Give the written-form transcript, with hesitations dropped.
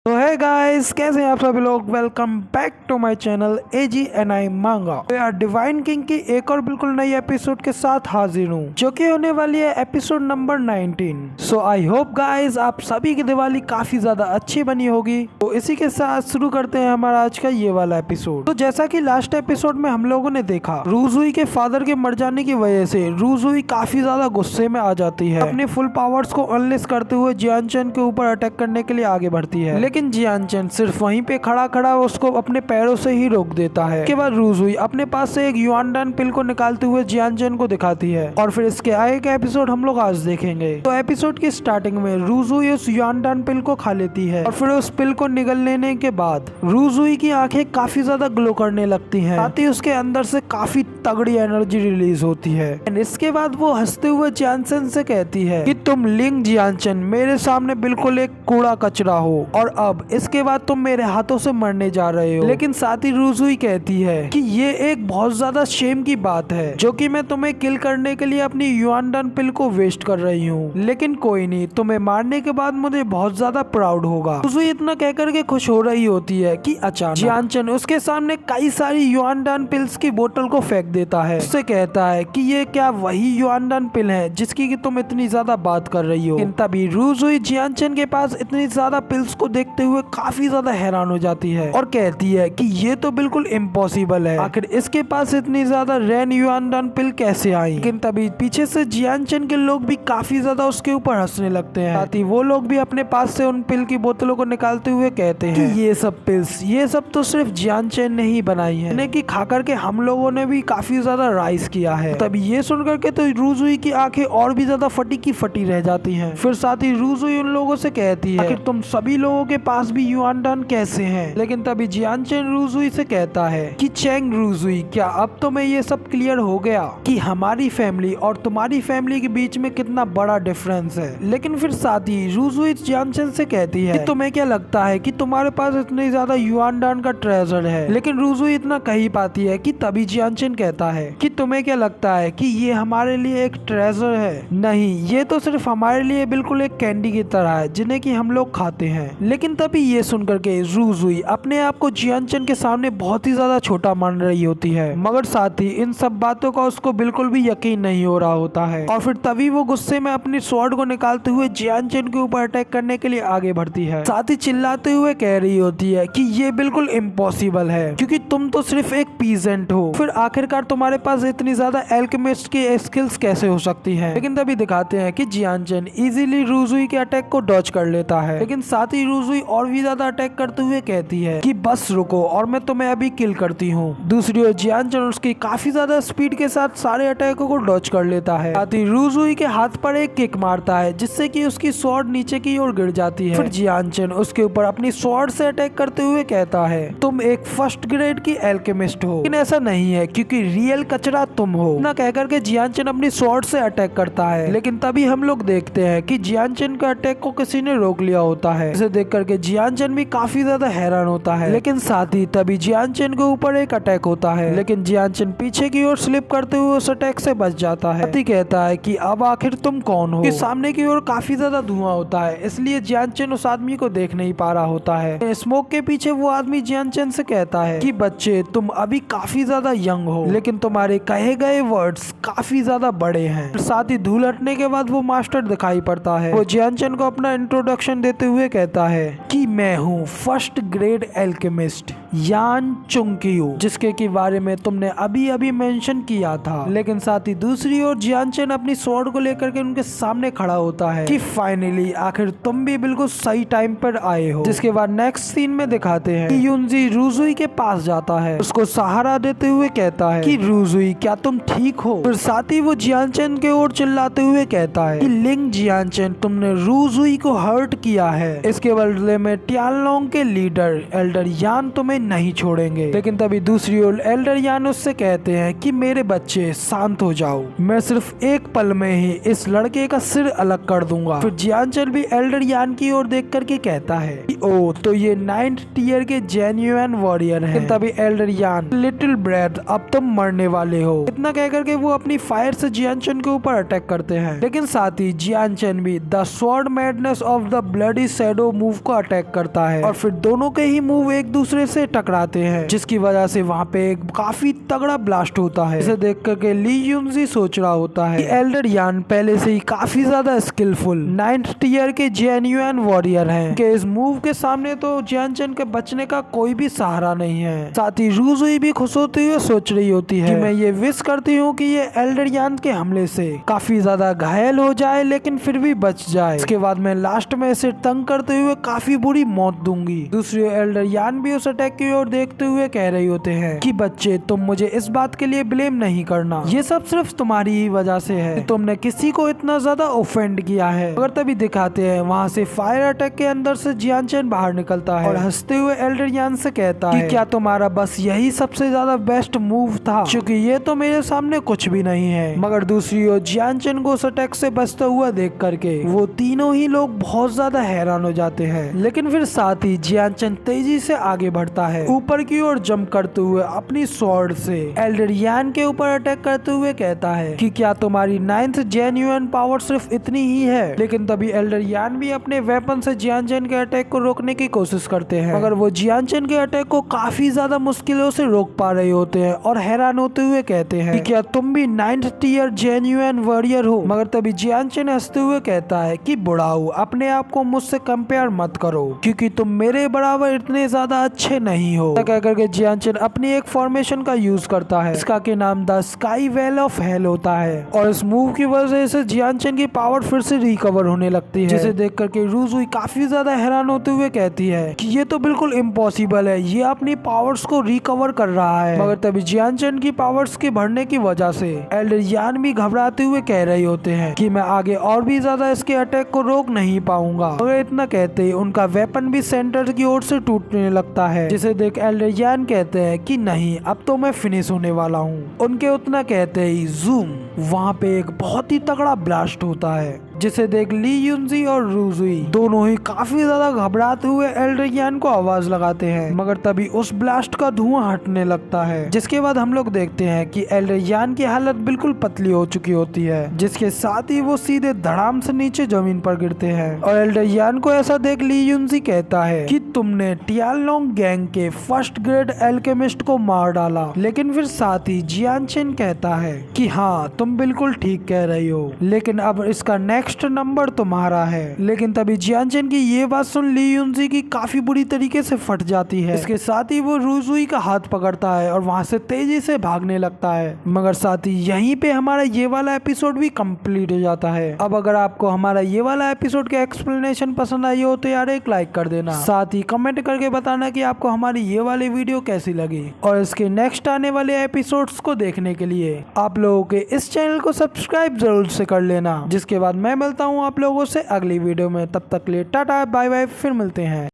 तो है गाइस, कैसे हैं आप सभी लोग। Welcome back to my channel AGNI Manga. तो यार डिवाइन किंग की एक और बिल्कुल नई एपिसोड के साथ हाजिर हूँ, जो कि होने वाली है episode number 19। So I hope guys आप सभी की दिवाली काफी ज्यादा अच्छी बनी होगी। तो इसी के साथ शुरू करते हैं हमारा आज का ये वाला एपिसोड। तो जैसा कि लास्ट एपिसोड में हम लोगों ने देखा, रूजुई के फादर के मर जाने की वजह से रूजुई काफी ज्यादा गुस्से में आ जाती है। अपने फुल पावर्स को अनलेस करते हुए जियानचन के ऊपर अटैक करने के लिए आगे बढ़ती है, लेकिन जियानचन सिर्फ वहीं पे खड़ा खड़ा उसको अपने पैरों से ही रोक देता है। इसके बाद रूजुई अपने पास से एक युआनडान पिल को निकालते हुए जियानचन को दिखाती है, और फिर इसके आगे का एपिसोड हम लोग आज देखेंगे। तो एपिसोड की स्टार्टिंग में रूजुई उस युआनडान पिल को खा लेती है, और फिर उस पिल को निगल लेने के बाद रूजुई की आंखें काफी ज्यादा ग्लो करने लगती हैं, साथ ही उसके अंदर से काफी तगड़ी एनर्जी रिलीज होती है। इसके बाद वो हंसते हुए जियानचन से कहती है कि तुम लिंग जियानचन मेरे सामने बिल्कुल एक कूड़ा कचरा हो, और अब इसके बाद तुम मेरे हाथों से मरने जा रहे हो। लेकिन साथ ही रूजुई कहती है कि ये एक बहुत ज्यादा शेम की बात है, जो कि मैं तुम्हें किल करने के लिए अपनी युआनडान पिल को वेस्ट कर रही हूँ। लेकिन कोई नहीं, तुम्हें मारने के बाद मुझे बहुत ज्यादा प्राउड होगा। रूजुई इतना कहकर के खुश हो रही होती है कि अचानक जियानचन उसके सामने कई सारी युआनडान पिल्स की बोतल को फेंक देता है। उससे कहता है कि ये क्या वही युआनडान पिल है जिसकी कि तुम इतनी ज्यादा बात कर रही हो। लेकिन तभी रूजुई जियानचन के पास इतनी ज्यादा पिल्स को देखते हुए काफी ज्यादा हैरान हो जाती है, और कहती है कि ये तो बिल्कुल इम्पॉसिबल है, आखिर इसके पास इतनी ज्यादा रेन युआनडान पिल कैसे आई। लेकिन तभी पीछे से जियानचन के लोग भी काफी ज्यादा उसके ऊपर हंसने लगते हैं। साथ ही वो लोग भी अपने पास से उन पिल की बोतलों को निकालते हुए कहते हैं कि ये सब पिल्स, ये सब तो सिर्फ जियानचन ने ही बनाई है, इन्हें की खा करके हम लोगों ने भी काफी ज्यादा राइज किया है। तभी ये सुन करके तो रूजुई की आंखें और भी ज्यादा फटी की फटी रह जाती हैं। फिर साथ ही रूजुई उन लोगों से कहती है कि तुम सभी लोगों के पास भी युआनडान कैसे हैं। लेकिन तभी जियानचन रूजुई से कहता है कि चेंग रूजुई, क्या अब तुम्हें ये सब क्लियर हो गया कि हमारी फैमिली और तुम्हारी फैमिली के बीच में कितना बड़ा डिफरेंस है। लेकिन फिर साथ ही रूजुई जियानचन से कहती है कि तुम्हें क्या लगता है कि तुम्हारे पास इतनी ज्यादा युआनडान का ट्रेजर है। लेकिन रूजुई इतना कह ही पाती है कि तभी जियानचन कहता है कि तुम्हें क्या लगता है कि ये हमारे लिए एक ट्रेजर है। नहीं, ये तो सिर्फ हमारे लिए बिल्कुल एक कैंडी की तरह है जिन्हें कि हम लोग खाते हैं। लेकिन तभी ये सुनकर के रूजुई अपने आप को जियानचन के सामने बहुत ही ज्यादा छोटा मान रही होती है, मगर साथ ही इन सब बातों का उसको बिल्कुल भी यकीन नहीं हो रहा होता है। और फिर तभी वो गुस्से में अपनी स्वॉर्ड को निकालते हुए जियानचन के ऊपर अटैक करने के लिए आगे बढ़ती है, साथ ही चिल्लाते हुए कह रही होती है कि ये बिल्कुल इम्पॉसिबल है, क्योंकि तुम तो सिर्फ एक पीजेंट हो। फिर आखिरकार तुम्हारे पास इतनी ज्यादा एल्केमिस्ट की स्किल्स कैसे हो सकती है। लेकिन तभी दिखाते हैं कि जियानचन इजीली रूजुई के अटैक को डॉज कर लेता है। लेकिन साथ ही रूजुई और भी ज्यादा अटैक करते हुए कहती है कि बस रुको और मैं तुम्हें अभी किल करती हूँ। दूसरी ओर जियानचन उसकी काफी ज्यादा स्पीड के साथ सारे अटैकों को डॉज कर लेता है। साथ ही रूजुई के हाथ पर एक किक मारता है, जिससे कि उसकी स्वॉर्ड नीचे की ओर गिर जाती है। फिर जियानचन उसके ऊपर अपनी स्वॉर्ड से अटैक करते हुए कहता है तुम एक फर्स्ट ग्रेड की एल्केमिस्ट हो। लेकिन ऐसा नहीं है, क्योंकि रियल कचरा तुम हो। ना कहकर के जियानचन अपनी स्वॉर्ड से अटैक करता है। लेकिन तभी हम लोग देखते हैं कि जियानचन के अटैक को किसी ने रोक लिया होता है। इसे देख करके जियानचन भी काफी ज्यादा हैरान होता है। लेकिन साथ ही तभी जियानचन के ऊपर एक अटैक होता है, लेकिन जियानचन पीछे की ओर स्लिप करते हुए उस अटैक से बच जाता है। साथ कहता है कि अब आखिर तुम कौन हो। सामने की ओर काफी ज्यादा धुआं होता है, इसलिए जियानचन उस आदमी को देख नहीं पा रहा होता है। स्मोक के पीछे वो आदमी जियानचन से कहता है कि बच्चे, तुम अभी काफी ज्यादा यंग हो, लेकिन तुम्हारे कहे गए वर्ड्स काफी ज्यादा बड़े हैं। साथ ही धूल हटने के बाद वो मास्टर दिखाई पड़ता है। वो जियानचन को अपना इंट्रोडक्शन देते हुए कहता है कि मैं हूँ फर्स्ट ग्रेड एल्केमिस्ट यान चुंगक्यू, जिसके के बारे में तुमने अभी अभी मेंशन किया था। लेकिन साथ ही दूसरी ओर जियानचन अपनी स्वॉर्ड को लेकर के उनके सामने खड़ा होता है कि फाइनली आखिर तुम भी बिल्कुल सही टाइम पर आए हो। जिसके बाद नेक्स्ट सीन में दिखाते हैं कि युनजी रूजुई के पास जाता है, उसको सहारा देते हुए कहता है कि रूजुई, क्या तुम ठीक हो। फिर साथ ही वो जियानचन के ओर चिल्लाते हुए कहता है कि लिंग जियानचन, तुमने रूजुई को हर्ट किया है, इसके बदले में टियानलोंग के लीडर एल्डर यान तुम्हें नहीं छोड़ेंगे। लेकिन तभी दूसरी ओर एल्डर यान उससे कहते हैं कि मेरे बच्चे शांत हो जाओ, मैं सिर्फ एक पल में ही इस लड़के का सिर अलग कर दूंगा। फिर जियानचन भी एल्डर यान की ओर देख करके कहता है कि ओ, तो ये 9th टियर के जेन्युइन वॉरियर हैं। तभी एल्डर यान, लिटिल ब्रेथ, अब तुम तुम मरने वाले हो। इतना कहकर के वो अपनी फायर से जियानचन के ऊपर अटैक करते हैं, लेकिन साथ ही जियानचन भी the sword madness of the bloody shadow move को अटैक करता है और फिर दोनों के ही मूव एक दूसरे से टकराते हैं, जिसकी वजह से वहाँ पे एक काफी तगड़ा ब्लास्ट होता है। इसे देख करके ली यूनजी सोच रहा होता है कि एल्डर यान पहले से ही काफी ज्यादा स्किलफुल 9th टियर के जेन्युइन वॉरियर हैं कि इस मूव के सामने तो जियानचन के बचने का कोई भी सहारा नहीं है। साथ ही रूजुई भी खुश होते हुए सोच रही होती है कि मैं ये विश करती हूँ कि ये एल्डर यान के हमले से काफी ज्यादा घायल हो जाए लेकिन फिर भी बच जाए। इसके बाद मैं लास्ट में इसे तंग करते हुए काफी बुरी मौत दूंगी। दूसरी ओर एल्डर यान भी उस अटैक की ओर देखते हुए कह रही होते हैं कि बच्चे, तुम मुझे इस बात के लिए ब्लेम नहीं करना, ये सब सिर्फ तुम्हारी ही वजह से है कि तुमने किसी को इतना ज्यादा ऑफेंड किया है। अगर तभी दिखाते हैं वहाँ से फायर अटैक के अंदर से जियानचन बाहर निकलता है और हंसते हुए एल्डर यान से कहता है कि क्या तुम्हारा बस यही सबसे ज्यादा बेस्ट मूव था, क्योंकि ये तो मेरे सामने कुछ भी नहीं है। मगर दूसरी ओर जियानचन को उस अटैक से बचता हुआ देख करके वो तीनों ही लोग बहुत ज्यादा हैरान हो जाते हैं। लेकिन फिर साथ ही जियानचन तेजी से आगे बढ़ता है, ऊपर की ओर जंप करते हुए अपनी स्वॉर्ड से एल्डर यान के ऊपर अटैक करते हुए कहता है कि क्या तुम्हारी 9th जेन्युइन पावर सिर्फ इतनी ही है। लेकिन तभी एल्डर यान भी अपने वेपन से जियानचन के अटैक को रोकने की कोशिश करते हैं, मगर वो जियानचन के अटैक को काफी ज्यादा मुश्किलों से रोक पा रहे होते हैं और हैरान होते हुए कहते हैं कि क्या तुम भी 9th टियर जेन्युइन वॉरियर हो। मगर तभी जियानचन हंसते हुए कहता है कि बुढ़ाऊ, अपने आप को मुझसे कंपेयर मत करो, क्योंकि तुम मेरे बराबर इतने ज्यादा अच्छे नहीं हो। कह करके जियानचन अपनी एक फॉर्मेशन का यूज करता है, इसका के नाम the sky well of hell होता है और इस मूव की वजह से जियानचन की पावर फिर से रिकवर होने लगती है, जिसे देख करके रूजुई काफी ज्यादा हैरान होते हुए कहती है कि ये तो बिल्कुल इम्पॉसिबल है, ये अपनी पावर्स को रिकवर कर रहा है। मगर तभी जियानचन की पावर्स के बढ़ने की वजह से एल्डर यान भी घबराते हुए कह रहे होते हैं कि मैं आगे और भी ज्यादा इसके अटैक को रोक नहीं पाऊंगा। मगर इतना कहते ही उनका वेपन भी सेंटर की ओर से टूटने लगता है, जिसे देख एल्डर यान कहते हैं कि नहीं, अब तो मैं फिनिश होने वाला हूँ। उनके उतना कहते ही जूम, वहाँ पे एक बहुत ही तगड़ा ब्लास्ट होता है, जिसे देख ली यूनजी और रूजुई दोनों ही काफी ज्यादा घबराते हुए एल्डर यान को आवाज लगाते हैं। मगर तभी उस ब्लास्ट का धुआं हटने लगता है, जिसके बाद हम लोग देखते हैं कि एल्डर यान की हालत बिल्कुल पतली हो चुकी होती है, जिसके साथ ही वो सीधे धड़ाम से नीचे जमीन पर गिरते हैं। और एल्डर यान को ऐसा देख ली यूनजी कहता है कि तुमने टियानलोंग गैंग के फर्स्ट ग्रेड एल्केमिस्ट को मार डाला। लेकिन फिर साथ ही जियानचन कहता है कि हाँ, तुम बिल्कुल ठीक कह रही हो, लेकिन अब इसका नेक्स्ट नंबर तुम्हारा है। लेकिन तभी जियानचन की ये बात सुन ली यूनजी की काफी बुरी तरीके से फट जाती है। इसके साथ ही वो रूजुई का हाथ पकड़ता है और वहां से तेजी से भागने लगता है। मगर साथ ही यहीं पे हमारा ये वाला एपिसोड भी कंप्लीट हो जाता है। अब अगर आपको हमारा ये वाला एपिसोड के एक्सप्लेनेशन पसंद आई हो तो यार एक लाइक कर देना, साथ ही कमेंट करके बताना कि आपको हमारी ये वाली वीडियो कैसी लगी। और इसके नेक्स्ट आने वाले एपिसोड्स को देखने के लिए आप लोगों के इस चैनल को सब्सक्राइब जरूर से कर लेना। जिसके बाद मैं मिलता हूँ आप लोगों से अगली वीडियो में, तब तक के लिए टाटा बाय बाय, फिर मिलते हैं।